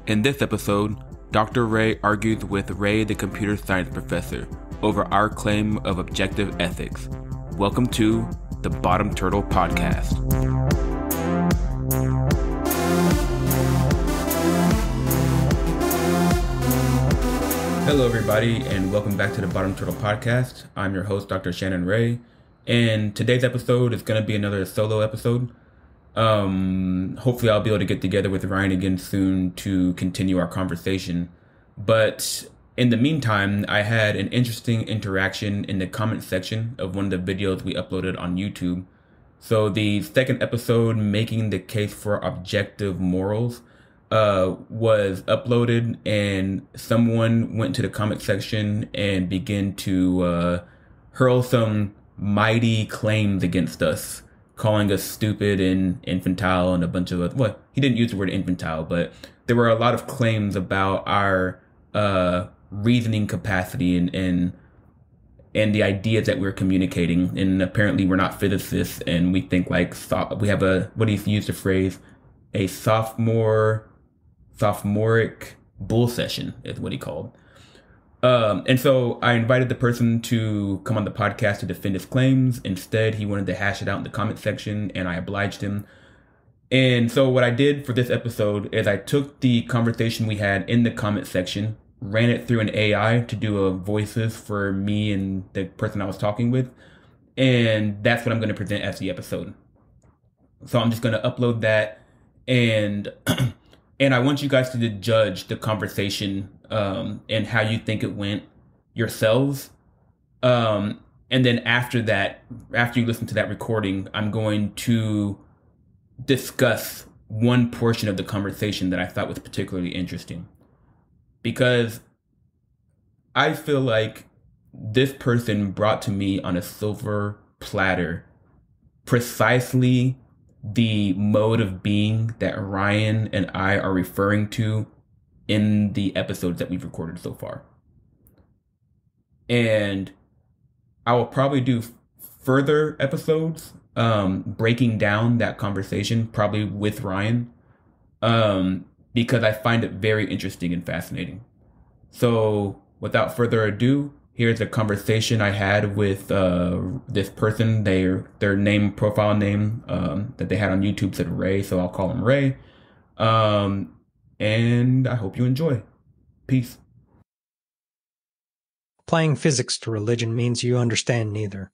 In this episode, Dr. Ray argues with Ray, the computer science professor, over our claim of objective ethics. Welcome to the Bottom Turtle Podcast. Hello, everybody, and welcome back to the Bottom Turtle Podcast. I'm your host, Dr. Shannon Ray, and today's episode is going to be another solo episode. Hopefully I'll be able to get together with Ryan again soon to continue our conversation. But in the meantime, I had an interesting interaction in the comment section of one of the videos we uploaded on YouTube. So the second episode, Making the Case for Objective Morals, was uploaded, and someone went to the comment section and began to hurl some mighty claims against us, calling us stupid and infantile and a bunch of, well, he didn't use the word infantile, but there were a lot of claims about our reasoning capacity and the ideas that we're communicating. And apparently we're not physicists, and we think like, we have what he used the phrase, a sophomoric bull session is what he called. And so I invited the person to come on the podcast to defend his claims. Instead, he wanted to hash it out in the comment section, and I obliged him. And so what I did for this episode is I took the conversation we had in the comment section, ran it through an AI to do a voices for me and the person I was talking with. And that's what I'm going to present as the episode. So I'm just going to upload that, and and I want you guys to judge the conversation and how you think it went yourselves. And then after that, after you listen to that recording, I'm going to discuss one portion of the conversation that I thought was particularly interesting. Because I feel like this person brought to me on a silver platter precisely the mode of being that Ryan and I are referring to in the episodes that we've recorded so far. And I will probably do further episodes breaking down that conversation, probably with Ryan, because I find it very interesting and fascinating. So without further ado, here's a conversation I had with this person. Their profile name that they had on YouTube said Ray, so I'll call him Ray. And I hope you enjoy. Peace. Applying physics to religion means you understand neither.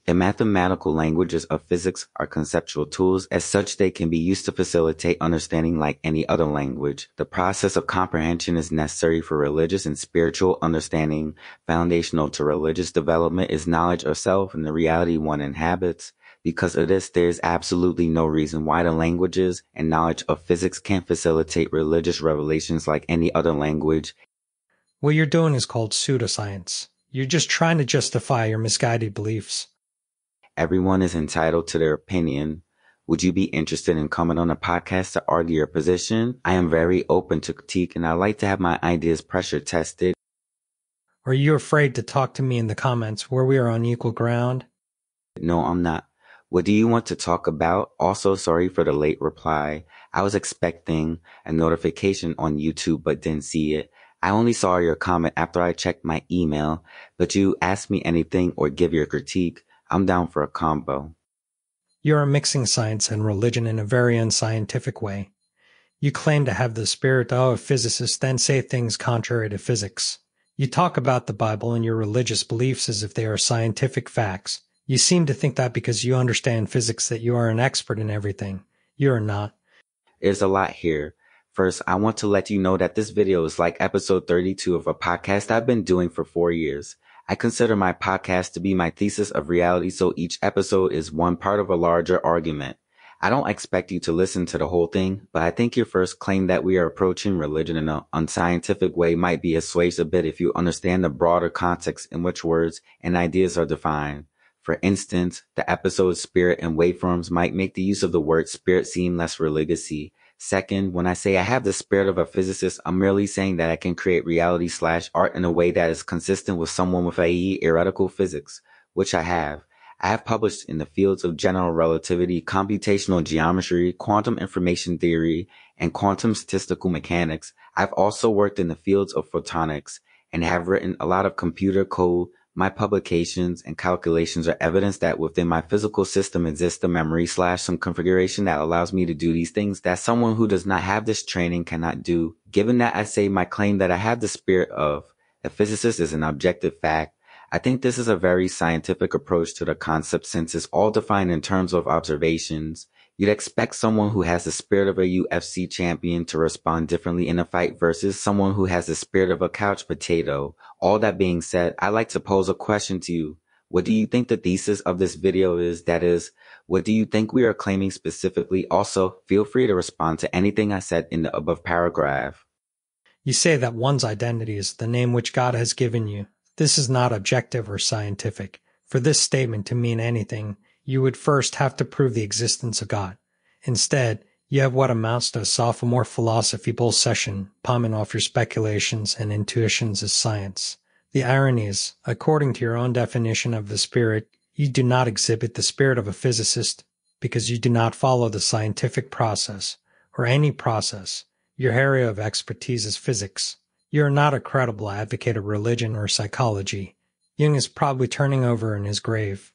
The mathematical languages of physics are conceptual tools. As such, they can be used to facilitate understanding like any other language. The process of comprehension is necessary for religious and spiritual understanding. Foundational to religious development is knowledge of self and the reality one inhabits. Because of this, there is absolutely no reason why the languages and knowledge of physics can't facilitate religious revelations like any other language. What you're doing is called pseudoscience. You're just trying to justify your misguided beliefs. Everyone is entitled to their opinion. Would you be interested in coming on a podcast to argue your position? I am very open to critique, and I like to have my ideas pressure tested. Are you afraid to talk to me in the comments where we are on equal ground? No, I'm not. What do you want to talk about? Also, sorry for the late reply. I was expecting a notification on YouTube but didn't see it. I only saw your comment after I checked my email, but you ask me anything or give your critique. I'm down for a combo. You are mixing science and religion in a very unscientific way. You claim to have the spirit of physicists, then say things contrary to physics. You talk about the Bible and your religious beliefs as if they are scientific facts. You seem to think that because you understand physics that you are an expert in everything. You are not. There's a lot here. First, I want to let you know that this video is like episode 32 of a podcast I've been doing for 4 years. I consider my podcast to be my thesis of reality, so each episode is one part of a larger argument. I don't expect you to listen to the whole thing, but I think your first claim that we are approaching religion in an unscientific way might be assuaged a bit if you understand the broader context in which words and ideas are defined. For instance, the episode's spirit and waveforms might make the use of the word spirit seem less religious-y. Second, when I say I have the spirit of a physicist, I'm merely saying that I can create reality/art in a way that is consistent with someone with a theoretical physics, which I have. I have published in the fields of general relativity, computational geometry, quantum information theory, and quantum statistical mechanics. I've also worked in the fields of photonics and have written a lot of computer code. My publications and calculations are evidence that within my physical system exists a memory / some configuration that allows me to do these things that someone who does not have this training cannot do. Given that I say my claim that I have the spirit of a physicist is an objective fact, I think this is a very scientific approach to the concept since it's all defined in terms of observations. You'd expect someone who has the spirit of a UFC champion to respond differently in a fight versus someone who has the spirit of a couch potato. All that being said, I'd like to pose a question to you. What do you think the thesis of this video is? That is, what do you think we are claiming specifically? Also, feel free to respond to anything I said in the above paragraph. You say that one's identity is the name which God has given you. This is not objective or scientific. For this statement to mean anything, you would first have to prove the existence of God. Instead, you have what amounts to a sophomore philosophy bull session, palming off your speculations and intuitions as science. The irony is, according to your own definition of the spirit, you do not exhibit the spirit of a physicist because you do not follow the scientific process, or any process. Your area of expertise is physics. You are not a credible advocate of religion or psychology. Jung is probably turning over in his grave.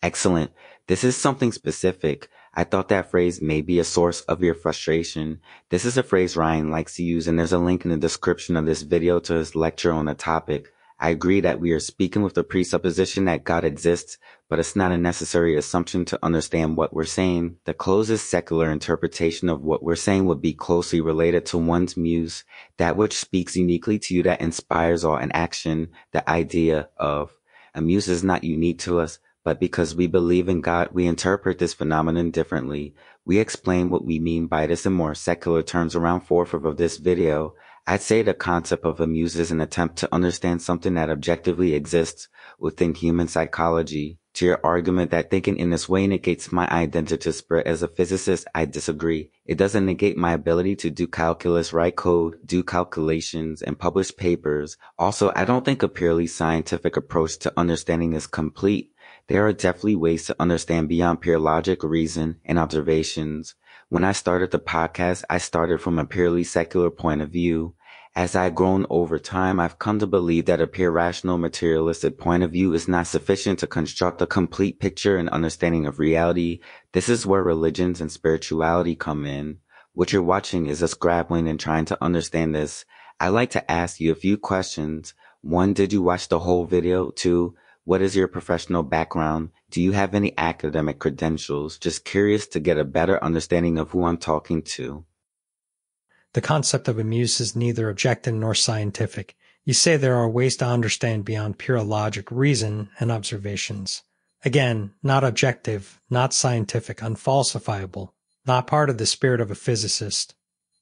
Excellent. This is something specific. I thought that phrase may be a source of your frustration. This is a phrase Ryan likes to use, and there's a link in the description of this video to his lecture on the topic. I agree that we are speaking with the presupposition that God exists, but it's not a necessary assumption to understand what we're saying. The closest secular interpretation of what we're saying would be closely related to one's muse, that which speaks uniquely to you, that inspires awe and action. The idea of a muse is not unique to us, but because we believe in God, we interpret this phenomenon differently. We explain what we mean by this in more secular terms around 4/4 of this video. I'd say the concept of a muse is an attempt to understand something that objectively exists within human psychology. To your argument that thinking in this way negates my identity spirit as a physicist, I disagree. It doesn't negate my ability to do calculus, write code, do calculations, and publish papers. Also, I don't think a purely scientific approach to understanding is complete. There are definitely ways to understand beyond pure logic, reason, and observations. When I started the podcast, I started from a purely secular point of view. As I've grown over time, I've come to believe that a pure rational materialistic point of view is not sufficient to construct a complete picture and understanding of reality. This is where religions and spirituality come in. What you're watching is us grappling and trying to understand this. I'd like to ask you a few questions. 1, did you watch the whole video? 2, what is your professional background? Do you have any academic credentials? Just curious to get a better understanding of who I'm talking to. The concept of a muse is neither objective nor scientific. You say there are ways to understand beyond pure logic, reason, and observations. Again, not objective, not scientific, unfalsifiable, not part of the spirit of a physicist.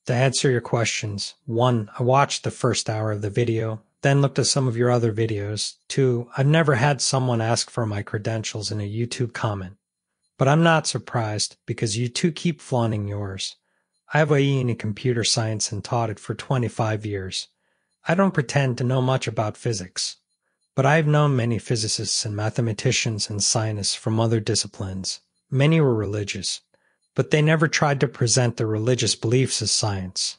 To answer your questions, 1, I watched the first hour of the video, then looked at some of your other videos. 2, I've never had someone ask for my credentials in a YouTube comment. But I'm not surprised because you two keep flaunting yours. I have a E in computer science and taught it for 25 years. I don't pretend to know much about physics, but I've known many physicists and mathematicians and scientists from other disciplines. Many were religious, but they never tried to present their religious beliefs as science.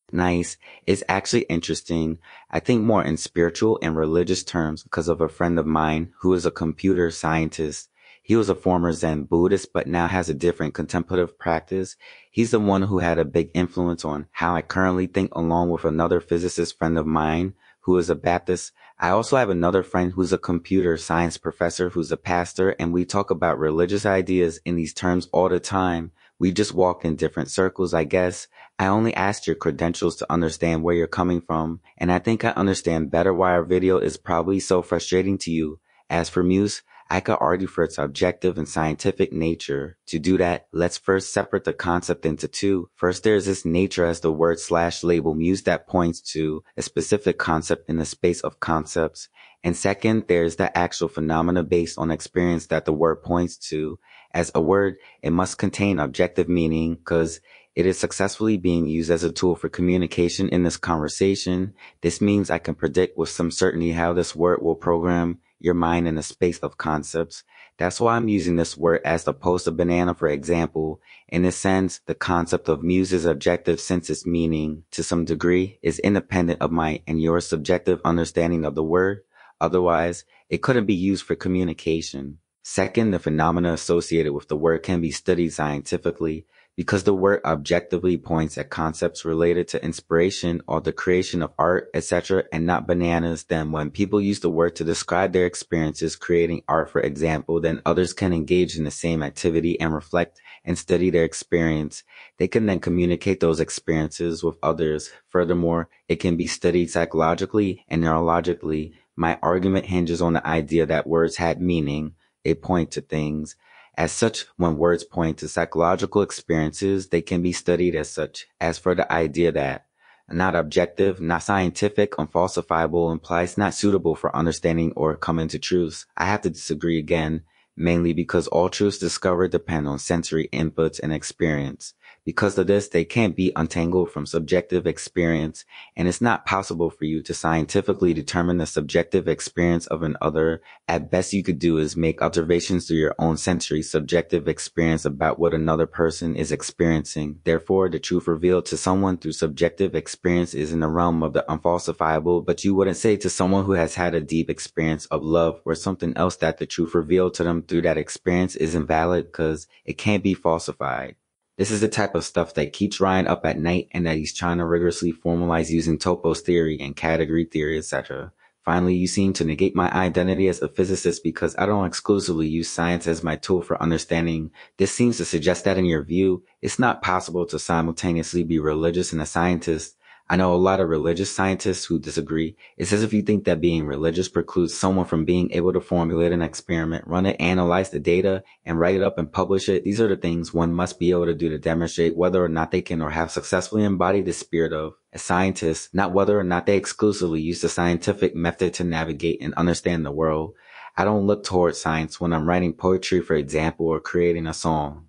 Nice. It's actually interesting. I think more in spiritual and religious terms because of a friend of mine who is a computer scientist. He was a former Zen Buddhist, but now has a different contemplative practice. He's the one who had a big influence on how I currently think, along with another physicist friend of mine who is a Baptist. I also have another friend who's a computer science professor who's a pastor, and we talk about religious ideas in these terms all the time. We just walk in different circles, I guess. I only asked your credentials to understand where you're coming from, and I think I understand better why our video is probably so frustrating to you. As for Muse, I could argue for its objective and scientific nature. To do that, let's first separate the concept into 2. First, there's this nature as the word / label Muse that points to a specific concept in the space of concepts. And second, there's the actual phenomena based on experience that the word points to. As a word, it must contain objective meaning because it is successfully being used as a tool for communication in this conversation. This means I can predict with some certainty how this word will program your mind in the space of concepts. That's why I'm using this word as opposed to banana, for example. In a sense, the concept of muse is objective since its meaning, to some degree, is independent of my and your subjective understanding of the word. Otherwise, it couldn't be used for communication. Second, the phenomena associated with the word can be studied scientifically because the word objectively points at concepts related to inspiration or the creation of art, etc., and not bananas. Then when people use the word to describe their experiences creating art, for example, then others can engage in the same activity and reflect and study their experience. They can then communicate those experiences with others. Furthermore, it can be studied psychologically and neurologically. My argument hinges on the idea that words had meaning. They point to things. As such, when words point to psychological experiences, they can be studied as such. As for the idea that not objective, not scientific, unfalsifiable implies not suitable for understanding or coming to truths, I have to disagree again, mainly because all truths discovered depend on sensory inputs and experience. Because of this, they can't be untangled from subjective experience, and it's not possible for you to scientifically determine the subjective experience of another. At best you could do is make observations through your own sensory subjective experience about what another person is experiencing. Therefore, the truth revealed to someone through subjective experience is in the realm of the unfalsifiable, but you wouldn't say to someone who has had a deep experience of love or something else that the truth revealed to them through that experience is invalid because it can't be falsified. This is the type of stuff that keeps Ryan up at night and that he's trying to rigorously formalize using topos theory and category theory, etc. Finally, you seem to negate my identity as a physicist because I don't exclusively use science as my tool for understanding. This seems to suggest that in your view, it's not possible to simultaneously be religious and a scientist. I know a lot of religious scientists who disagree. It's as if you think that being religious precludes someone from being able to formulate an experiment, run it, analyze the data, and write it up and publish it. These are the things one must be able to do to demonstrate whether or not they can or have successfully embodied the spirit of a scientist, not whether or not they exclusively use the scientific method to navigate and understand the world. I don't look towards science when I'm writing poetry, for example, or creating a song.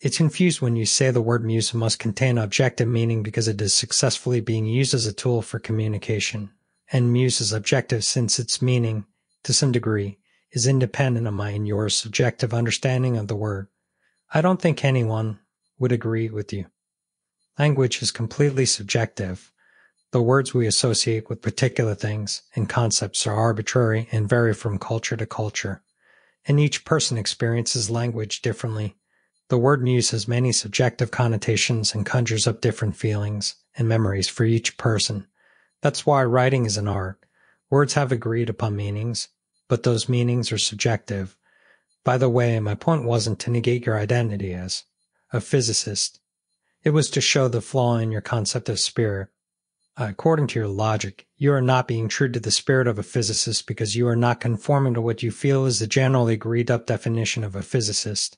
It's confused when you say the word muse must contain objective meaning because it is successfully being used as a tool for communication. And muse is objective since its meaning, to some degree, is independent of my and your subjective understanding of the word. I don't think anyone would agree with you. Language is completely subjective. The words we associate with particular things and concepts are arbitrary and vary from culture to culture. And each person experiences language differently. The word muse has many subjective connotations and conjures up different feelings and memories for each person. That's why writing is an art. Words have agreed upon meanings, but those meanings are subjective. By the way, my point wasn't to negate your identity as a physicist. It was to show the flaw in your concept of spirit. According to your logic, you are not being true to the spirit of a physicist because you are not conforming to what you feel is the generally agreed-up definition of a physicist.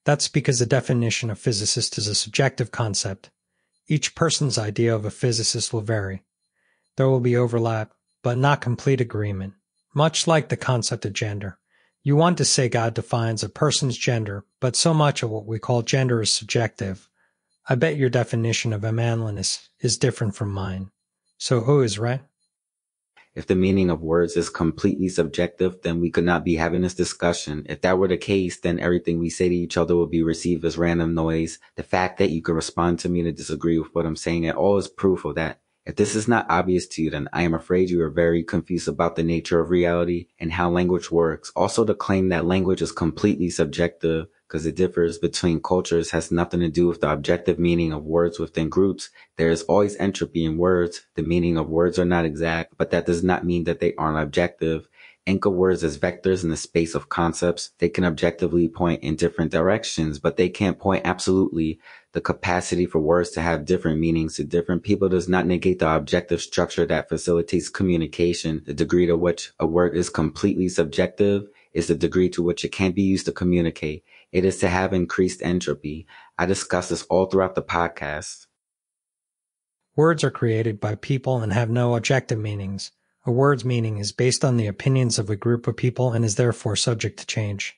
That's because the definition of physicist is a subjective concept. Each person's idea of a physicist will vary. There will be overlap, but not complete agreement. Much like the concept of gender. You want to say God defines a person's gender, but so much of what we call gender is subjective. I bet your definition of a manliness is different from mine. So who is right? If the meaning of words is completely subjective, then we could not be having this discussion. If that were the case, then everything we say to each other would be received as random noise. The fact that you could respond to me to disagree with what I'm saying at all is proof of that. If this is not obvious to you, then I am afraid you are very confused about the nature of reality and how language works. Also, the claim that language is completely subjective because it differs between cultures has nothing to do with the objective meaning of words within groups. There is always entropy in words. The meaning of words are not exact, but that does not mean that they aren't objective. Think of words as vectors in the space of concepts. They can objectively point in different directions, but they can't point absolutely. The capacity for words to have different meanings to different people does not negate the objective structure that facilitates communication. The degree to which a word is completely subjective is the degree to which it can be used to communicate. It is to have increased entropy. I discuss this all throughout the podcast. Words are created by people and have no objective meanings. A word's meaning is based on the opinions of a group of people and is therefore subject to change.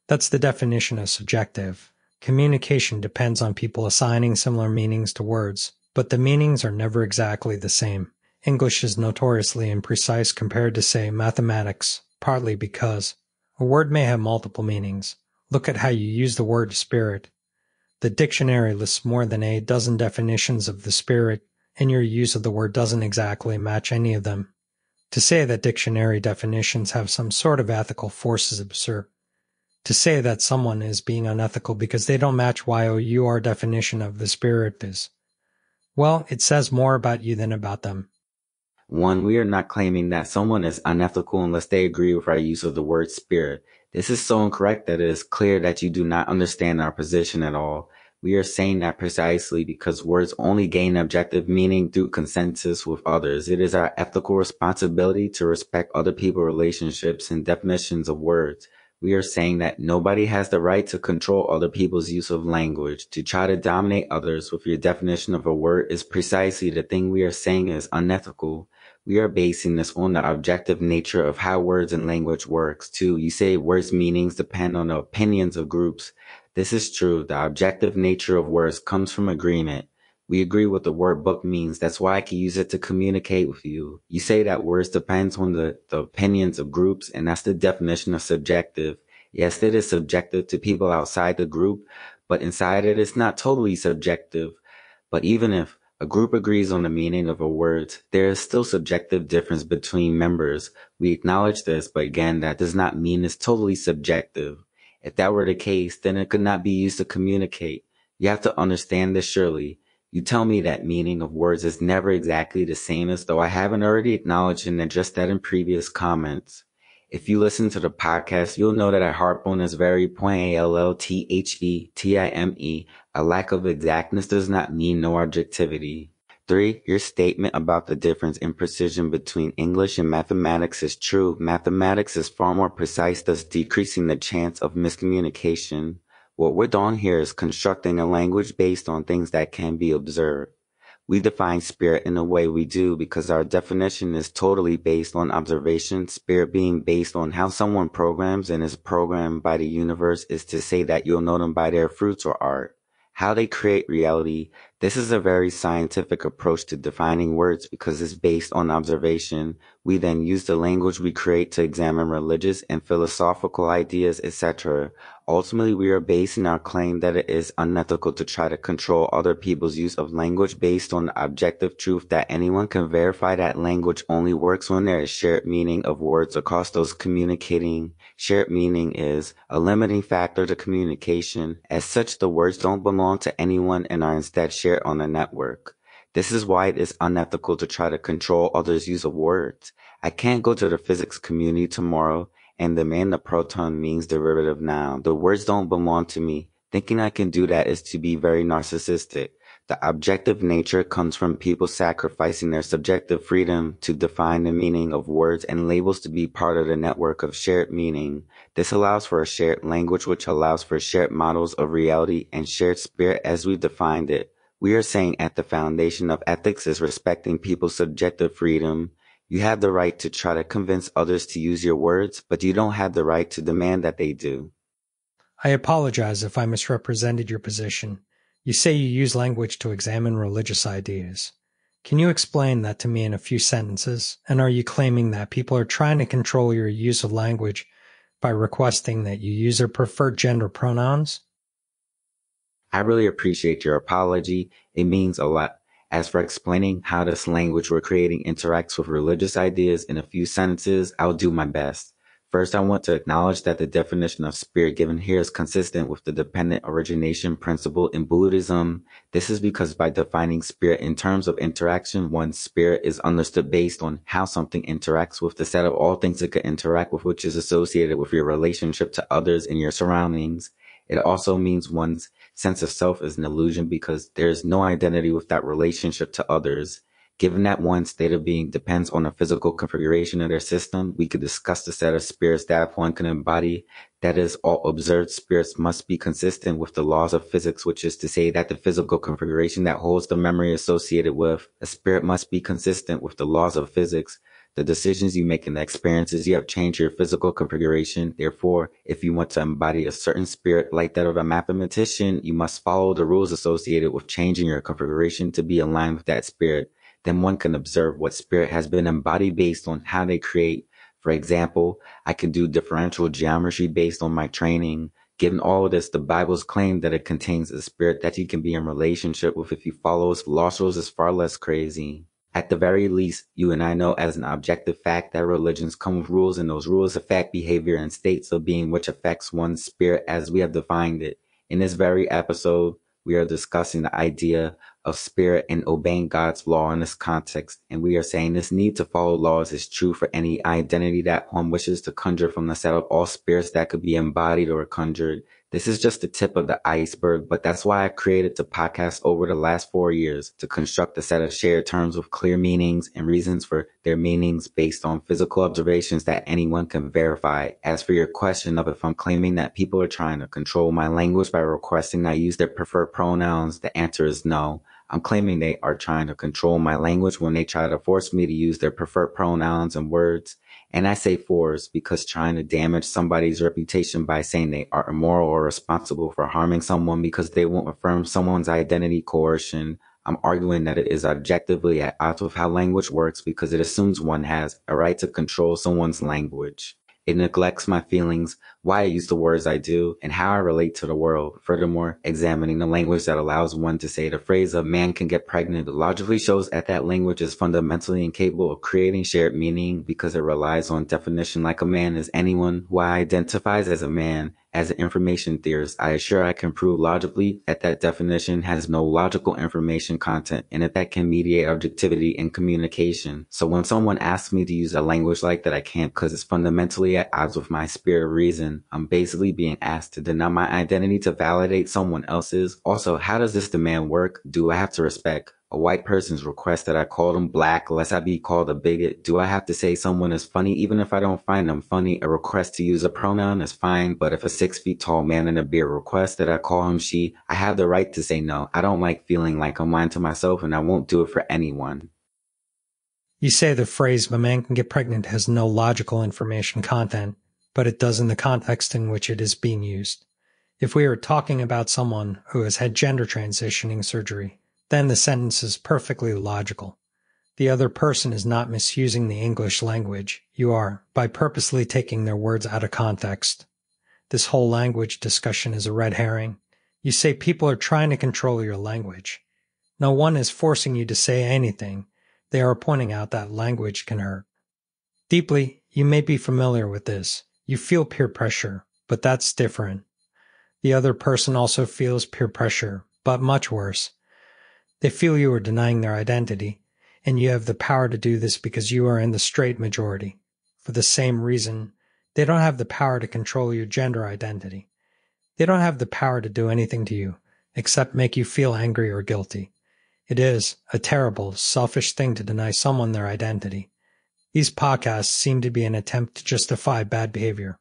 That's the definition of subjective. Communication depends on people assigning similar meanings to words, but the meanings are never exactly the same. English is notoriously imprecise compared to, say, mathematics, partly because A word may have multiple meanings. Look at how you use the word spirit. The dictionary lists more than a dozen definitions of the spirit, and your use of the word doesn't exactly match any of them. To say that dictionary definitions have some sort of ethical force is absurd. To say that someone is being unethical because they don't match your definition of the spirit is, well, it says more about you than about them. 1. We are not claiming that someone is unethical unless they agree with our use of the word spirit. This is so incorrect that it is clear that you do not understand our position at all. We are saying that precisely because words only gain objective meaning through consensus with others. It is our ethical responsibility to respect other people's relationships and definitions of words. We are saying that nobody has the right to control other people's use of language. To try to dominate others with your definition of a word is precisely the thing we are saying is unethical. We are basing this on the objective nature of how words and language works. 2. You say words' meanings depend on the opinions of groups. This is true. The objective nature of words comes from agreement. We agree what the word book means. That's why I can use it to communicate with you. You say that words depends on the opinions of groups, and that's the definition of subjective. Yes, it is subjective to people outside the group, but inside it, it's not totally subjective. But even if a group agrees on the meaning of a word, there is still subjective difference between members. We acknowledge this, but again, that does not mean it's totally subjective. If that were the case, then it could not be used to communicate. You have to understand this surely. You tell me that meaning of words is never exactly the same, as though I haven't already acknowledged and addressed that in previous comments. If you listen to the podcast, you'll know that I harp on this very point, ALLTHETIME. A lack of exactness does not mean no objectivity. 3. Your statement about the difference in precision between English and mathematics is true. Mathematics is far more precise, thus decreasing the chance of miscommunication. What we're doing here is constructing a language based on things that can be observed. We define spirit in the way we do because our definition is totally based on observation. Spirit being based on how someone programs and is programmed by the universe is to say that you'll know them by their fruits or art. How they create reality. This is a very scientific approach to defining words because it's based on observation. We then use the language we create to examine religious and philosophical ideas, etc. Ultimately, we are basing our claim that it is unethical to try to control other people's use of language based on the objective truth that anyone can verify that language only works when there is shared meaning of words across those communicating. Shared meaning is a limiting factor to communication. As such, the words don't belong to anyone and are instead shared on a network. This is why it is unethical to try to control others' use of words. I can't go to the physics community tomorrow and demand the proton means derivative noun. The words don't belong to me. Thinking I can do that is to be very narcissistic. The objective nature comes from people sacrificing their subjective freedom to define the meaning of words and labels to be part of the network of shared meaning. This allows for a shared language, which allows for shared models of reality and shared spirit as we've defined it. We are saying at the foundation of ethics is respecting people's subjective freedom. You have the right to try to convince others to use your words, but you don't have the right to demand that they do. I apologize if I misrepresented your position. You say you use language to examine religious ideas. Can you explain that to me in a few sentences? And are you claiming that people are trying to control your use of language by requesting that you use their preferred gender pronouns? I really appreciate your apology. It means a lot. As for explaining how this language we're creating interacts with religious ideas in a few sentences, I'll do my best. First, I want to acknowledge that the definition of spirit given here is consistent with the dependent origination principle in Buddhism. This is because by defining spirit in terms of interaction, one's spirit is understood based on how something interacts with the set of all things it could interact with, which is associated with your relationship to others and your surroundings. It also means one's sense of self is an illusion because there is no identity with that relationship to others. Given that one state of being depends on the physical configuration of their system, we could discuss the set of spirits that one can embody. That is, all observed spirits must be consistent with the laws of physics, which is to say that the physical configuration that holds the memory associated with a spirit must be consistent with the laws of physics. The decisions you make and the experiences you have changed your physical configuration. Therefore, if you want to embody a certain spirit like that of a mathematician, you must follow the rules associated with changing your configuration to be aligned with that spirit. Then one can observe what spirit has been embodied based on how they create. For example, I can do differential geometry based on my training. Given all of this, the Bible's claim that it contains a spirit that you can be in relationship with if you follow its philosophers is far less crazy. At the very least, you and I know as an objective fact that religions come with rules, and those rules affect behavior and states of being, which affects one's spirit as we have defined it. In this very episode, we are discussing the idea of spirit and obeying God's law in this context, and we are saying this need to follow laws is true for any identity that one wishes to conjure from the set of all spirits that could be embodied or conjured. This is just the tip of the iceberg, but that's why I created the podcast over the last 4 years, to construct a set of shared terms with clear meanings and reasons for their meanings based on physical observations that anyone can verify. As for your question of if I'm claiming that people are trying to control my language by requesting I use their preferred pronouns, the answer is no. I'm claiming they are trying to control my language when they try to force me to use their preferred pronouns and words. And I say force because trying to damage somebody's reputation by saying they are immoral or responsible for harming someone because they won't affirm someone's identity coercion. I'm arguing that it is objectively at odds with how language works because it assumes one has a right to control someone's language. It neglects my feelings, why I use the words I do, and how I relate to the world. Furthermore, examining the language that allows one to say the phrase "a man can get pregnant" logically shows that language is fundamentally incapable of creating shared meaning because it relies on definition like a man is anyone who identifies as a man. As an information theorist, I assure I can prove logically that definition has no logical information content and that can mediate objectivity and communication. So when someone asks me to use a language like that, I can't because it's fundamentally at odds with my spirit of reason. I'm basically being asked to deny my identity to validate someone else's. Also, how does this demand work? Do I have to respect a white person's request that I call them black lest I be called a bigot? Do I have to say someone is funny even if I don't find them funny? A request to use a pronoun is fine, but if a 6 feet tall man in a beard requests that I call him she, I have the right to say no. I don't like feeling like I'm lying to myself, and I won't do it for anyone. You say the phrase "a man can get pregnant" has no logical information content, but it does in the context in which it is being used. If we are talking about someone who has had gender transitioning surgery, then the sentence is perfectly logical. The other person is not misusing the English language. You are, by purposely taking their words out of context. This whole language discussion is a red herring. You say people are trying to control your language. No one is forcing you to say anything. They are pointing out that language can hurt. Deeply, you may be familiar with this. You feel peer pressure, but that's different. The other person also feels peer pressure, but much worse. They feel you are denying their identity, and you have the power to do this because you are in the straight majority. For the same reason, they don't have the power to control your gender identity. They don't have the power to do anything to you, except make you feel angry or guilty. It is a terrible, selfish thing to deny someone their identity. These podcasts seem to be an attempt to justify bad behavior.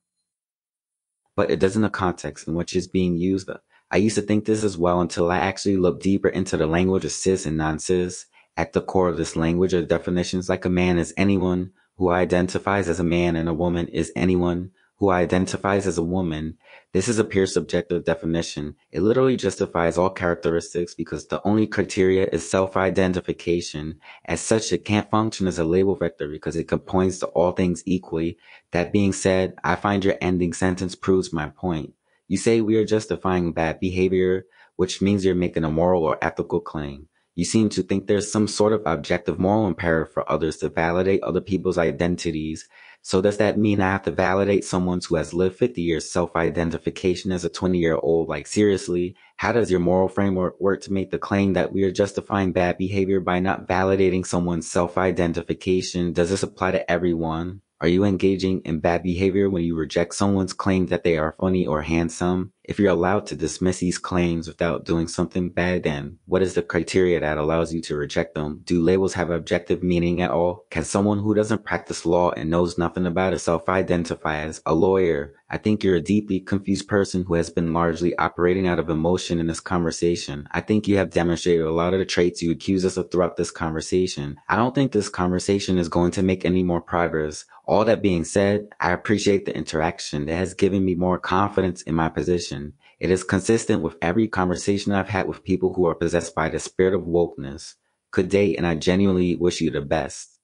But it doesn't in the context in which it's being used. I used to think this as well until I actually looked deeper into the language of cis and non-cis. At the core of this language are definitions like a man is anyone who identifies as a man and a woman is anyone who identifies as a woman. This is a pure subjective definition. It literally justifies all characteristics because the only criteria is self-identification. As such, it can't function as a label vector because it points to all things equally. That being said, I find your ending sentence proves my point. You say we are justifying bad behavior, which means you're making a moral or ethical claim. You seem to think there's some sort of objective moral imperative for others to validate other people's identities. So does that mean I have to validate someone who has lived 50 years self-identification as a 20-year-old? Like, seriously, how does your moral framework work to make the claim that we are justifying bad behavior by not validating someone's self-identification? Does this apply to everyone? Are you engaging in bad behavior when you reject someone's claim that they are funny or handsome? If you're allowed to dismiss these claims without doing something bad, then what is the criteria that allows you to reject them? Do labels have objective meaning at all? Can someone who doesn't practice law and knows nothing about it self-identify as a lawyer? I think you're a deeply confused person who has been largely operating out of emotion in this conversation. I think you have demonstrated a lot of the traits you accuse us of throughout this conversation. I don't think this conversation is going to make any more progress. All that being said, I appreciate the interaction. It has given me more confidence in my position. It is consistent with every conversation I've had with people who are possessed by the spirit of wokeness. Good day, and I genuinely wish you the best.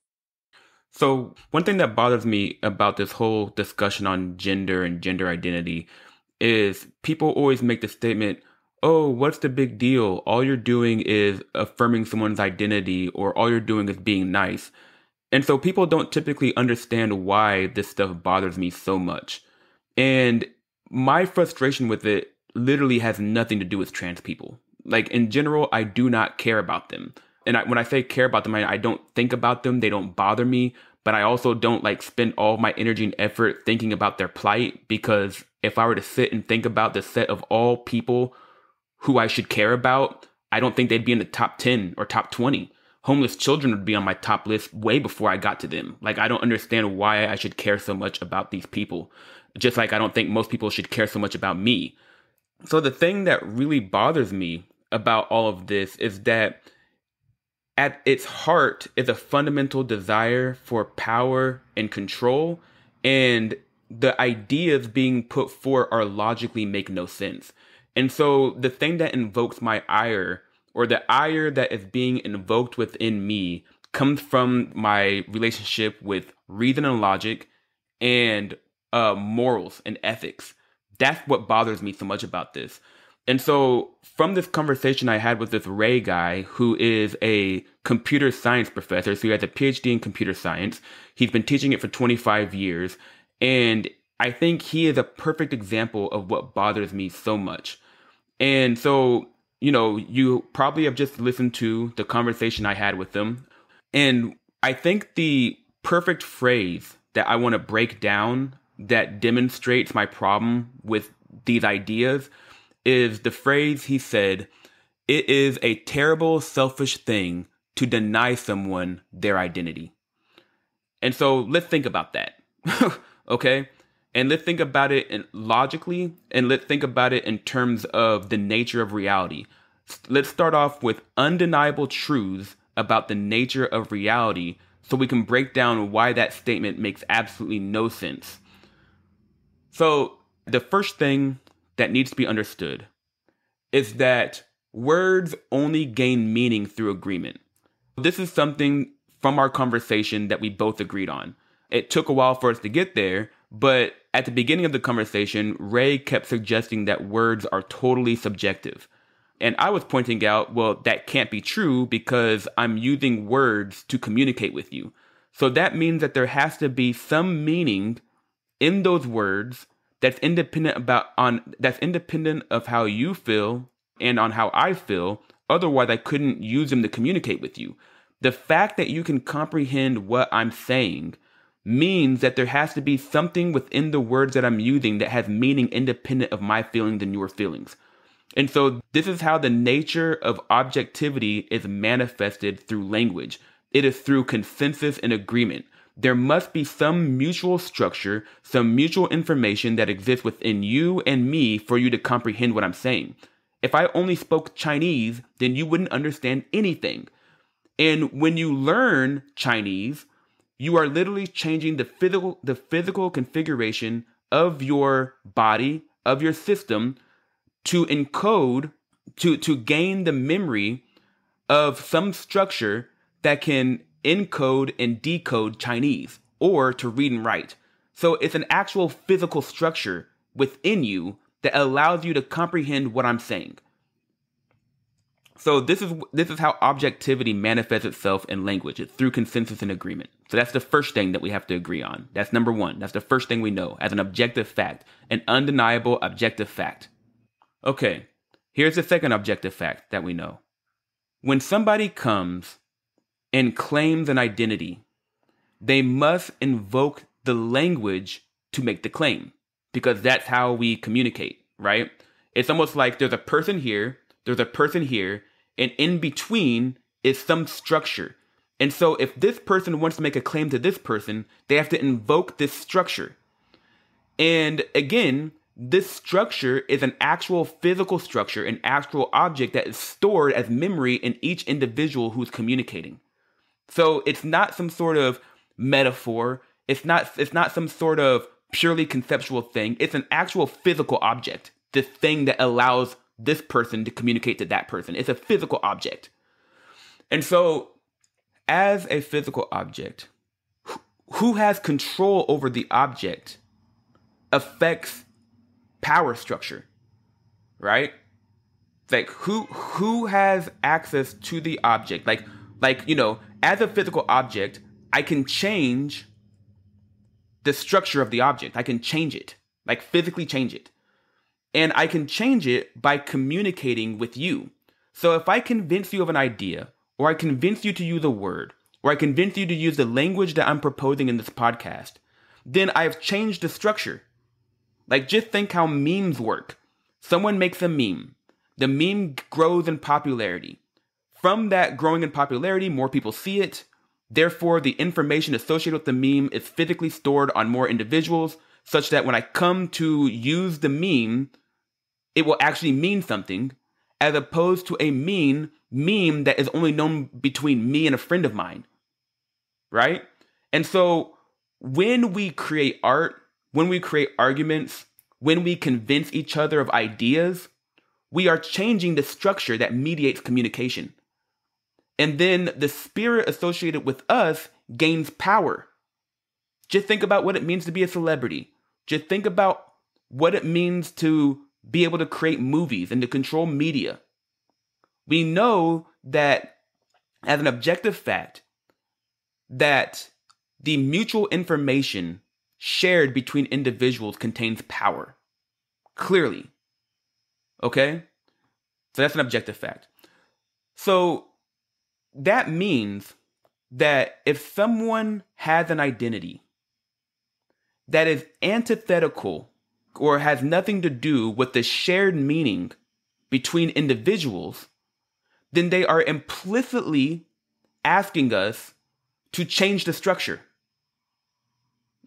So one thing that bothers me about this whole discussion on gender and gender identity is people always make the statement, oh, what's the big deal? All you're doing is affirming someone's identity, or all you're doing is being nice. And so people don't typically understand why this stuff bothers me so much. And my frustration with it literally has nothing to do with trans people. Like in general, I do not care about them. And when I say care about them, I don't think about them. They don't bother me. But I also don't like spend all my energy and effort thinking about their plight, because if I were to sit and think about the set of all people who I should care about, I don't think they'd be in the top 10 or top 20. Homeless children would be on my top list way before I got to them. Like, I don't understand why I should care so much about these people. Just like I don't think most people should care so much about me. So the thing that really bothers me about all of this is that at its heart is a fundamental desire for power and control, and the ideas being put forth are logically make no sense. And so the thing that invokes my ire, or the ire that is being invoked within me, comes from my relationship with reason and logic and morals and ethics. That's what bothers me so much about this. And so from this conversation I had with this Ray guy, who is a computer science professor, so he has a PhD in computer science. He's been teaching it for 25 years. And I think he is a perfect example of what bothers me so much. And so, you probably have just listened to the conversation I had with him. And I think the perfect phrase that I want to break down that demonstrates my problem with these ideas is the phrase he said, "It is a terrible, selfish thing to deny someone their identity." And so let's think about that. Okay? And let's think about it logically, and let's think about it in terms of the nature of reality. Let's start off with undeniable truths about the nature of reality so we can break down why that statement makes absolutely no sense. So the first thing that needs to be understood is that words only gain meaning through agreement. This is something from our conversation that we both agreed on. It took a while for us to get there, but at the beginning of the conversation, Ray kept suggesting that words are totally subjective. And I was pointing out, well, that can't be true because I'm using words to communicate with you. So that means that there has to be some meaning in those words that's independent of how you feel and on how I feel. Otherwise, I couldn't use them to communicate with you. The fact that you can comprehend what I'm saying means that there has to be something within the words that I'm using that has meaning independent of my feelings and your feelings. And so this is how the nature of objectivity is manifested through language. It is through consensus and agreement. There must be some mutual structure, some mutual information that exists within you and me for you to comprehend what I'm saying. If I only spoke Chinese, then you wouldn't understand anything. And when you learn Chinese, you are literally changing the physical configuration of your body, of your system, to encode, to gain the memory of some structure that can encode and decode Chinese, or to read and write. So it's an actual physical structure within you that allows you to comprehend what I'm saying. So this is how objectivity manifests itself in language. It's through consensus and agreement. So that's the first thing that we have to agree on. That's number one. That's the first thing we know as an objective fact, an undeniable objective fact. Okay, here's the second objective fact that we know. When somebody comes and claims an identity, they must invoke the language to make the claim, because that's how we communicate, right? It's almost like there's a person here, and in between is some structure. And so if this person wants to make a claim to this person, they have to invoke this structure. And again, this structure is an actual physical structure, an actual object that is stored as memory in each individual who's communicating. So it's not some sort of metaphor. It's not some sort of purely conceptual thing. It's an actual physical object. The thing that allows this person to communicate to that person. It's a physical object. And so as a physical object, who has control over the object affects power structure, right? Like who has access to the object? Like as a physical object, I can change the structure of the object. I can change it, like physically change it. And I can change it by communicating with you. So if I convince you of an idea, or I convince you to use a word, or I convince you to use the language that I'm proposing in this podcast, then I've changed the structure. Like, just think how memes work. Someone makes a meme. The meme grows in popularity. From that growing in popularity, more people see it. Therefore, the information associated with the meme is physically stored on more individuals, such that when I come to use the meme, it will actually mean something, as opposed to a meme that is only known between me and a friend of mine, right? And so when we create art, when we create arguments, when we convince each other of ideas, we are changing the structure that mediates communication. And then the spirit associated with us gains power. Just think about what it means to be a celebrity. Just think about what it means to be able to create movies and to control media. We know that as an objective fact, that the mutual information shared between individuals contains power. Clearly. Okay? So that's an objective fact. So that means that if someone has an identity that is antithetical or has nothing to do with the shared meaning between individuals, then they are implicitly asking us to change the structure.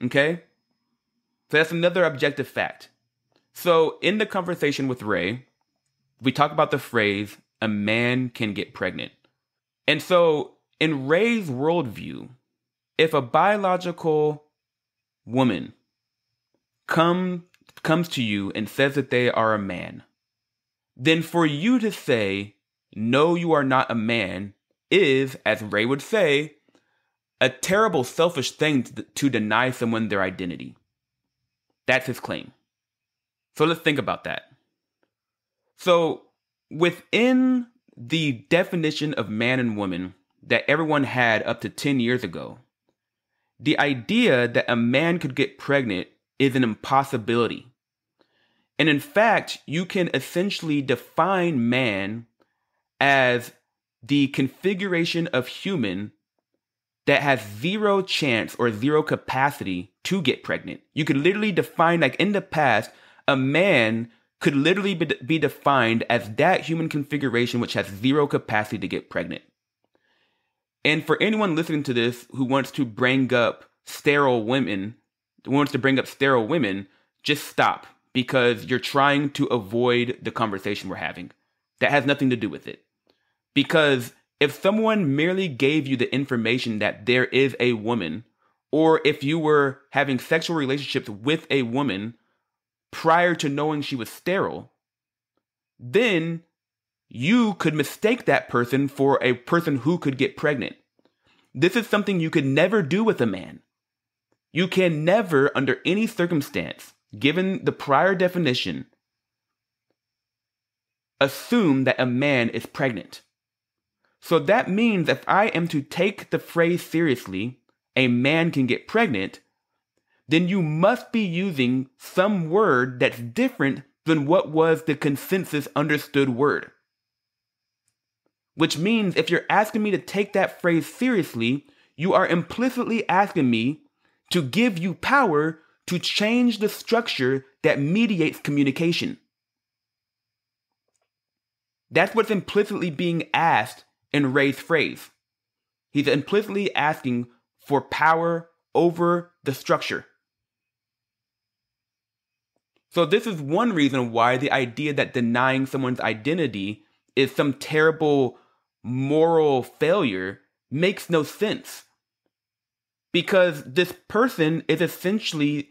Okay? So that's another objective fact. So in the conversation with Ray, we talk about the phrase, a man can get pregnant. And so in Ray's worldview, if a biological woman comes to you and says that they are a man, then for you to say, no, you are not a man, is, as Ray would say, a terrible, selfish thing to deny someone their identity. That's his claim. So let's think about that. So within the definition of man and woman that everyone had up to 10 years ago, the idea that a man could get pregnant is an impossibility. And in fact, you can essentially define man as the configuration of human that has zero chance or zero capacity to get pregnant. You could literally define, like in the past, a man could literally be defined as that human configuration which has zero capacity to get pregnant. And for anyone listening to this who wants to bring up sterile women, just stop, because you're trying to avoid the conversation we're having. That has nothing to do with it. Because if someone merely gave you the information that there is a woman, or if you were having sexual relationships with a woman prior to knowing she was sterile, then you could mistake that person for a person who could get pregnant. This is something you could never do with a man. You can never, under any circumstance, given the prior definition, assume that a man is pregnant. So that means if I am to take the phrase seriously, a man can get pregnant, then you must be using some word that's different than what was the consensus understood word. Which means if you're asking me to take that phrase seriously, you are implicitly asking me to give you power to change the structure that mediates communication. That's what's implicitly being asked in Ray's phrase. He's implicitly asking for power over the structure. So this is one reason why the idea that denying someone's identity is some terrible moral failure makes no sense. Because this person is essentially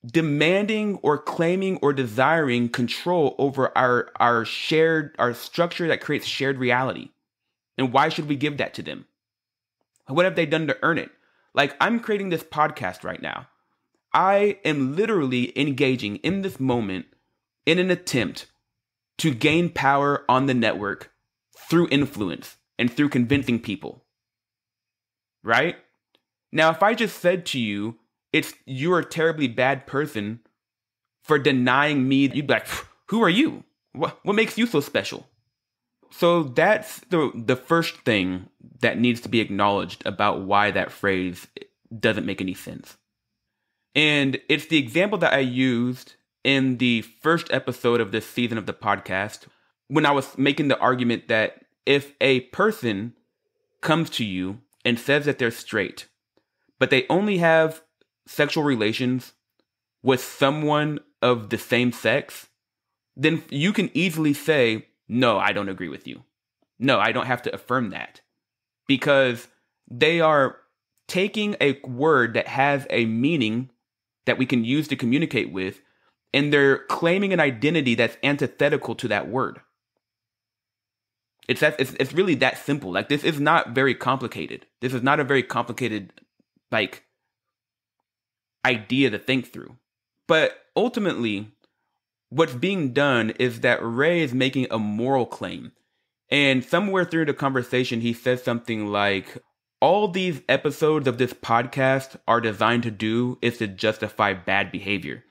demanding or claiming or desiring control over our structure that creates shared reality. And why should we give that to them? What have they done to earn it? Like, I'm creating this podcast right now. I am literally engaging in this moment in an attempt to gain power on the network through influence and through convincing people. Right? Now, if I just said to you, you're a terribly bad person for denying me, you'd be like, who are you? What makes you so special? So that's the first thing that needs to be acknowledged about why that phrase doesn't make any sense. And it's the example that I used in the first episode of this season of the podcast when I was making the argument that if a person comes to you and says that they're straight, but they only have sexual relations with someone of the same sex, then you can easily say, no, I don't agree with you. No, I don't have to affirm that. Because they are taking a word that has a meaning that we can use to communicate with, and they're claiming an identity that's antithetical to that word. It's really that simple. Like, this is not very complicated. This is not a very complicated, like, idea to think through. But ultimately, what's being done is that Ray is making a moral claim. And somewhere through the conversation, he says something like, all these episodes of this podcast are designed to do is to justify bad behavior.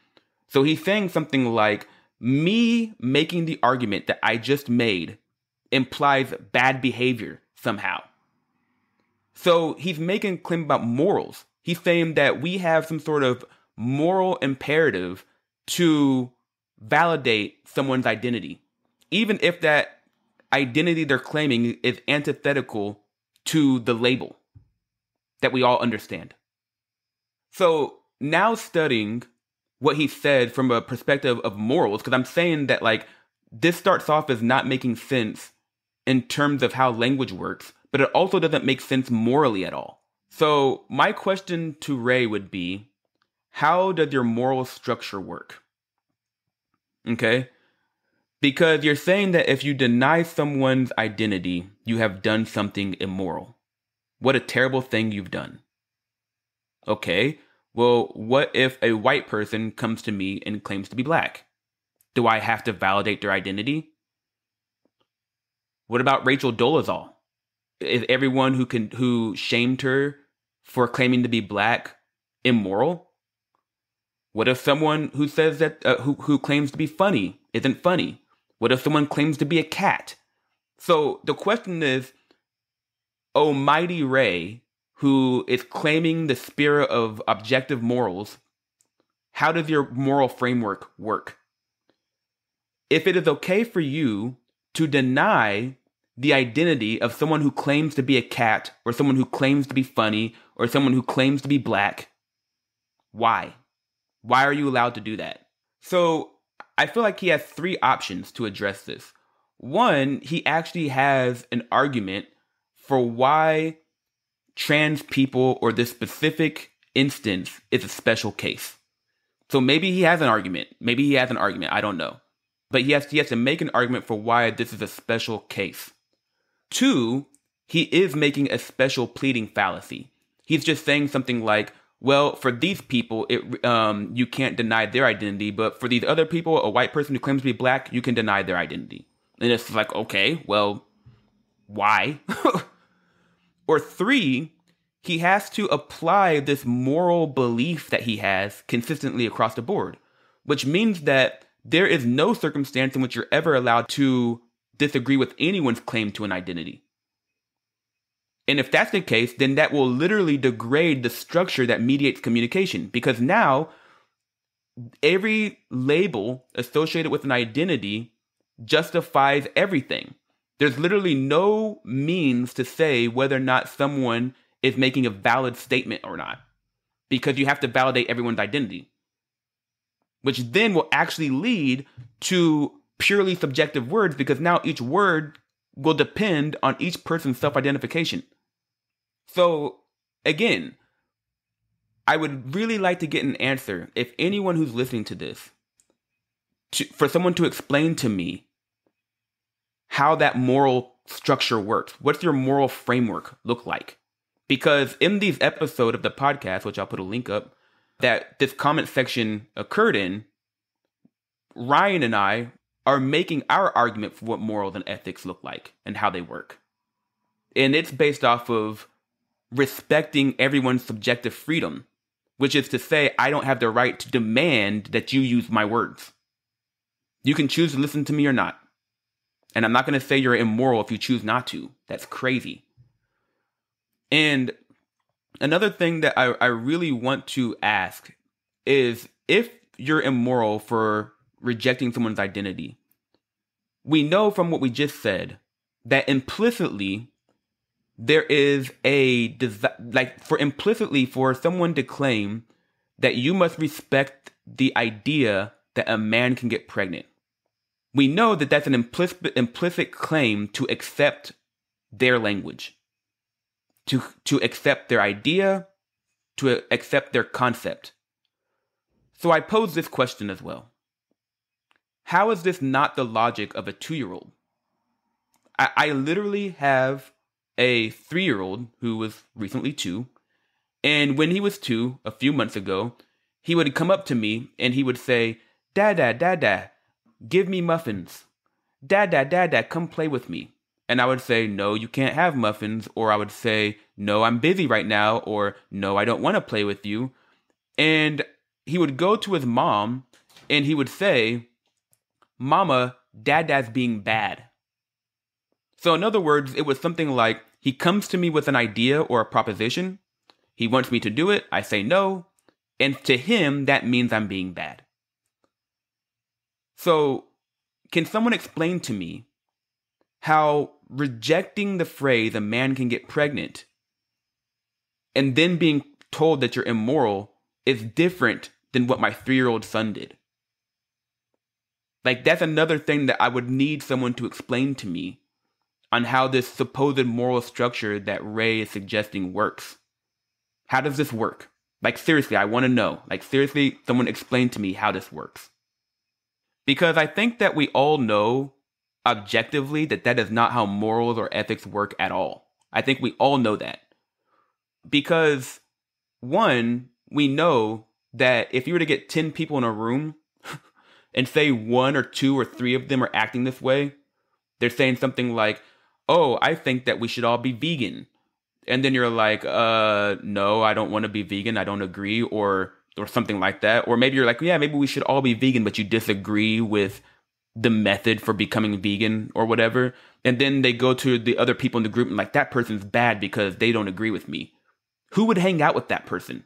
So he's saying something like, me making the argument that I just made implies bad behavior somehow. So he's making a claim about morals. He's saying that we have some sort of moral imperative to validate someone's identity, even if that identity they're claiming is antithetical to the label that we all understand. So now studying what he said from a perspective of morals, because I'm saying that, like, this starts off as not making sense in terms of how language works, but it also doesn't make sense morally at all. So my question to Ray would be, how does your moral structure work? Okay? Because you're saying that if you deny someone's identity, you have done something immoral. What a terrible thing you've done. Okay, well, what if a white person comes to me and claims to be black? Do I have to validate their identity? What about Rachel Dolezal? Is everyone who shamed her for claiming to be black immoral? What if someone who says that who claims to be funny isn't funny? What if someone claims to be a cat? So the question is, Almighty Ray, who is claiming the spirit of objective morals, how does your moral framework work? If it is okay for you to deny the identity of someone who claims to be a cat, or someone who claims to be funny, or someone who claims to be black, why? Why are you allowed to do that? So I feel like he has three options to address this. One, he actually has an argument for why trans people, or this specific instance, is a special case. So maybe he has an argument. I don't know. But he has to make an argument for why this is a special case. Two, he is making a special pleading fallacy. He's just saying something like, well, for these people, you can't deny their identity, but for these other people, a white person who claims to be black, you can deny their identity. And it's like, okay, well, why? Or three, he has to apply this moral belief that he has consistently across the board, which means that there is no circumstance in which you're ever allowed to disagree with anyone's claim to an identity. And if that's the case, then that will literally degrade the structure that mediates communication, because now every label associated with an identity justifies everything. There's literally no means to say whether or not someone is making a valid statement or not, because you have to validate everyone's identity, which then will actually lead to purely subjective words, because now each word will depend on each person's self-identification. So again, I would really like to get an answer, if anyone who's listening to this, for someone to explain to me how that moral structure works. What's your moral framework look like? Because in these episodes of the podcast, which I'll put a link up, that this comment section occurred in, Ryan and I are making our argument for what morals and ethics look like and how they work. And it's based off of respecting everyone's subjective freedom, which is to say, I don't have the right to demand that you use my words. You can choose to listen to me or not. And I'm not going to say you're immoral if you choose not to. That's crazy. And another thing that I really want to ask is, if you're immoral for rejecting someone's identity, we know from what we just said that implicitly there is a for someone to claim that you must respect the idea that a man can get pregnant. We know that that's an implicit claim to accept their language, to accept their idea, to accept their concept. So I pose this question as well. How is this not the logic of a 2-year-old? I literally have a 3-year-old who was recently 2. And when he was 2, a few months ago, he would come up to me and he would say, Dada, give me muffins. Dada, come play with me. And I would say, no, you can't have muffins. Or I would say, no, I'm busy right now. Or no, I don't want to play with you. And he would go to his mom and he would say, Mama, Dada's being bad. So in other words, it was something like, he comes to me with an idea or a proposition. He wants me to do it. I say no. And to him, that means I'm being bad. So can someone explain to me how rejecting the phrase, a man can get pregnant, and then being told that you're immoral is different than what my 3-year-old son did? Like, that's another thing that I would need someone to explain to me on how this supposed moral structure that Ray is suggesting works. How does this work? Like, seriously, I want to know. Like, seriously, someone explain to me how this works. Because I think that we all know objectively that that is not how morals or ethics work at all. I think we all know that. Because, one, we know that if you were to get 10 people in a room and say 1 or 2 or 3 of them are acting this way, they're saying something like, oh, I think that we should all be vegan. And then you're like, no, I don't want to be vegan. I don't agree. Or something like that. Or maybe you're like, yeah, maybe we should all be vegan, but you disagree with the method for becoming vegan or whatever. And then they go to the other people in the group and like, that person's bad because they don't agree with me. Who would hang out with that person?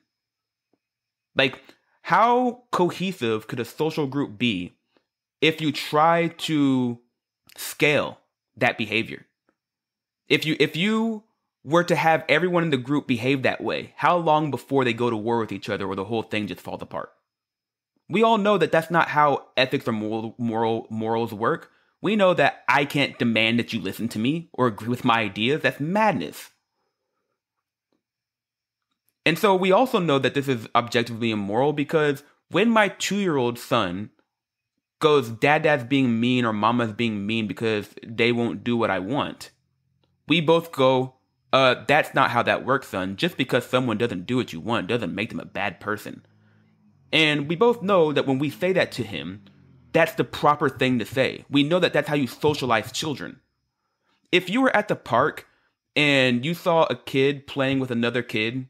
Like, how cohesive could a social group be if you try to scale that behavior? If you were to have everyone in the group behave that way, how long before they go to war with each other or the whole thing just falls apart? We all know that that's not how ethics or morals work. We know that I can't demand that you listen to me or agree with my ideas. That's madness. And so we also know that this is objectively immoral because when my 2-year-old son goes, Dada's being mean or Mama's being mean because they won't do what I want, we both go, that's not how that works, son. Just because someone doesn't do what you want doesn't make them a bad person. And we both know that when we say that to him, that's the proper thing to say. We know that that's how you socialize children. If you were at the park and you saw a kid playing with another kid,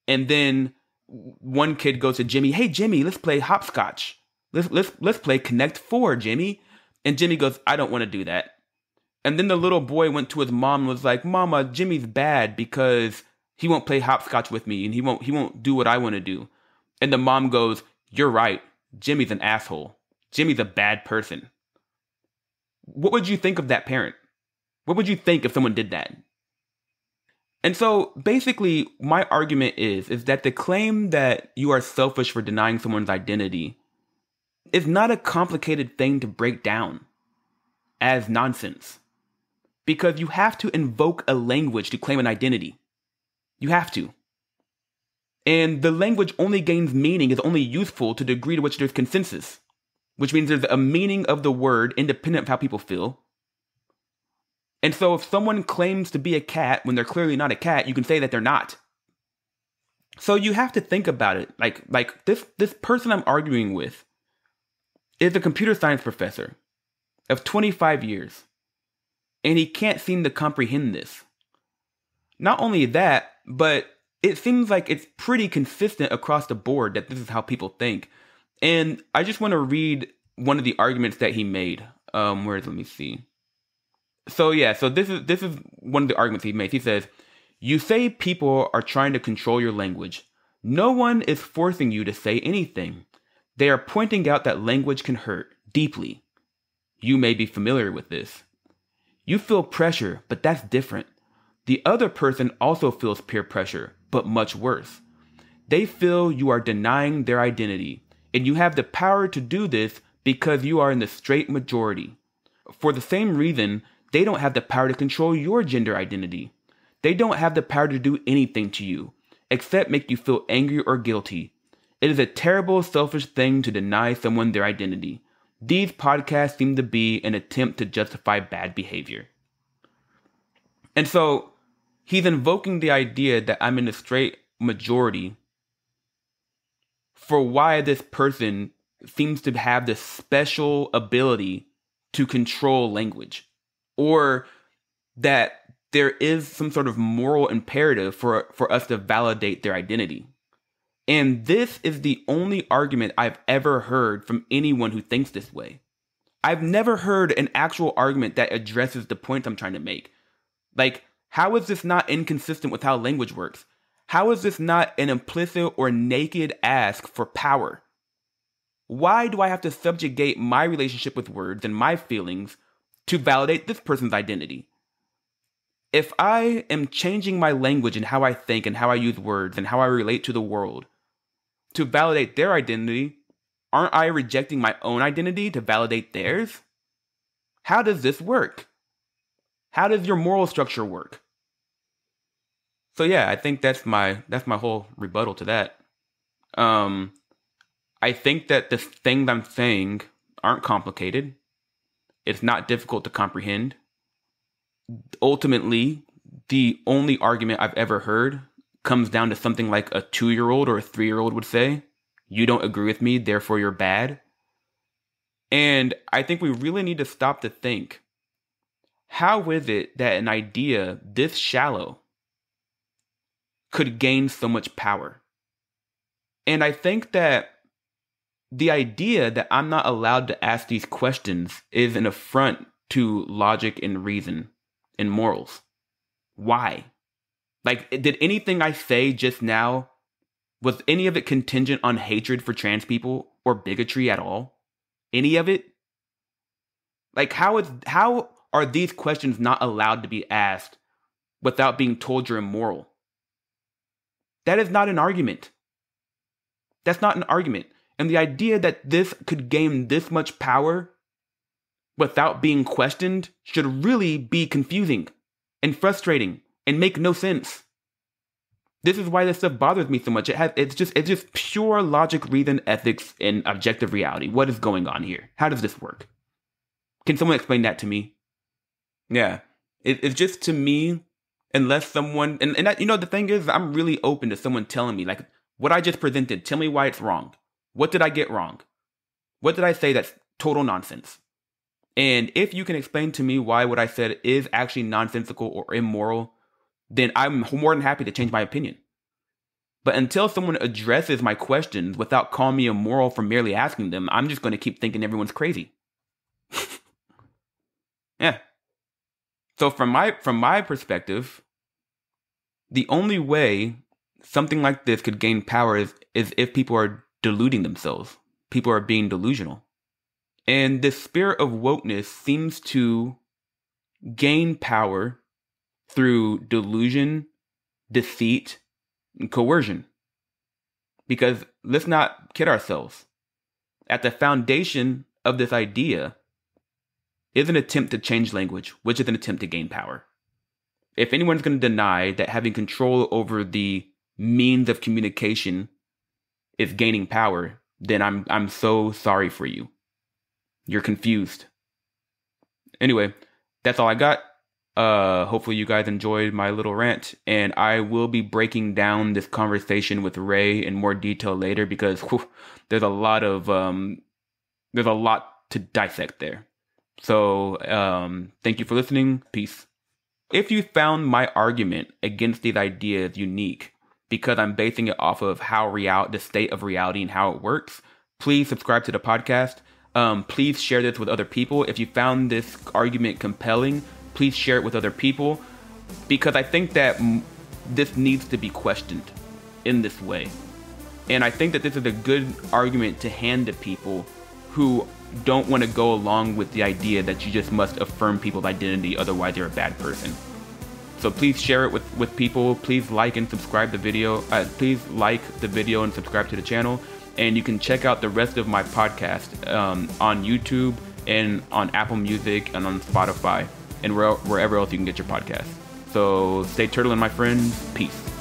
and then one kid goes to Jimmy, hey, Jimmy, let's play hopscotch. Let's play Connect 4, Jimmy. And Jimmy goes, I don't want to do that. And then the little boy went to his mom and was like, Mama, Jimmy's bad because he won't play hopscotch with me and he won't do what I want to do. And the mom goes, you're right. Jimmy's an asshole. Jimmy's a bad person. What would you think of that parent? What would you think if someone did that? And so basically my argument is that the claim that you are selfish for denying someone's identity is not a complicated thing to break down as nonsense. Because you have to invoke a language to claim an identity. You have to. And the language only gains meaning, is only useful to the degree to which there's consensus. Which means there's a meaning of the word independent of how people feel. And so if someone claims to be a cat when they're clearly not a cat, you can say that they're not. So you have to think about it. Like this person I'm arguing with is a computer science professor of 25 years. And he can't seem to comprehend this. Not only that, but it seems like it's pretty consistent across the board that this is how people think. And I just want to read one of the arguments that he made. Let me see. So this is one of the arguments he made. He says, "You say people are trying to control your language. No one is forcing you to say anything. They are pointing out that language can hurt deeply. You may be familiar with this. You feel pressure, but that's different. The other person also feels peer pressure, but much worse. They feel you are denying their identity, and you have the power to do this because you are in the straight majority. For the same reason, they don't have the power to control your gender identity. They don't have the power to do anything to you, except make you feel angry or guilty. It is a terrible, selfish thing to deny someone their identity. These podcasts seem to be an attempt to justify bad behavior." And so he's invoking the idea that I'm in the straight majority for why this person seems to have this special ability to control language, or that there is some sort of moral imperative for us to validate their identity. And this is the only argument I've ever heard from anyone who thinks this way. I've never heard an actual argument that addresses the point I'm trying to make. Like, how is this not inconsistent with how language works? How is this not an implicit or naked ask for power? Why do I have to subjugate my relationship with words and my feelings to validate this person's identity? If I am changing my language and how I think and how I use words and how I relate to the world to validate their identity, aren't I rejecting my own identity to validate theirs? How does this work? How does your moral structure work? So yeah, I think that's my whole rebuttal to that. I think that the things I'm saying aren't complicated. It's not difficult to comprehend. Ultimately, the only argument I've ever heard comes down to something like a 2-year-old or a 3-year-old would say, "You don't agree with me, therefore you're bad." And I think we really need to stop to think, how is it that an idea this shallow could gain so much power? And I think that the idea that I'm not allowed to ask these questions is an affront to logic and reason and morals. Why? Like, did anything I say just now, was any of it contingent on hatred for trans people or bigotry at all? Any of it? Like, how are these questions not allowed to be asked without being told you're immoral? That is not an argument. That's not an argument. And the idea that this could gain this much power without being questioned should really be confusing and frustrating and make no sense. This is why this stuff bothers me so much. It's just pure logic, reason, ethics, and objective reality. What is going on here? How does this work? Can someone explain that to me? Yeah. It's just, to me, unless someone, and that, the thing is, I'm really open to someone telling me, like, what I just presented, tell me why it's wrong. What did I get wrong? What did I say that's total nonsense? And if you can explain to me why what I said is actually nonsensical or immoral, then I'm more than happy to change my opinion. But until someone addresses my questions without calling me immoral for merely asking them, I'm just going to keep thinking everyone's crazy. Yeah. So from my perspective, the only way something like this could gain power is if people are deluding themselves. People are being delusional. And the spirit of wokeness seems to gain power through delusion, deceit, and coercion. Because let's not kid ourselves. At the foundation of this idea is an attempt to change language, which is an attempt to gain power. If anyone's going to deny that having control over the means of communication is gaining power, then I'm so sorry for you. You're confused. Anyway, that's all I got. Hopefully you guys enjoyed my little rant, and I will be breaking down this conversation with Ray in more detail later because there's a lot to dissect there. So thank you for listening. Peace. If you found my argument against these ideas unique because I'm basing it off of the state of reality and how it works, please subscribe to the podcast. Please share this with other people. If you found this argument compelling, please share it with other people, because I think that this needs to be questioned in this way. And I think that this is a good argument to hand to people who don't want to go along with the idea that you just must affirm people's identity, otherwise you're a bad person. So please share it with people. Please like and subscribe the video. Please like the video and subscribe to the channel. And you can check out the rest of my podcast on YouTube and on Apple Music and on Spotify and wherever else you can get your podcast. So stay turtling, my friends. Peace.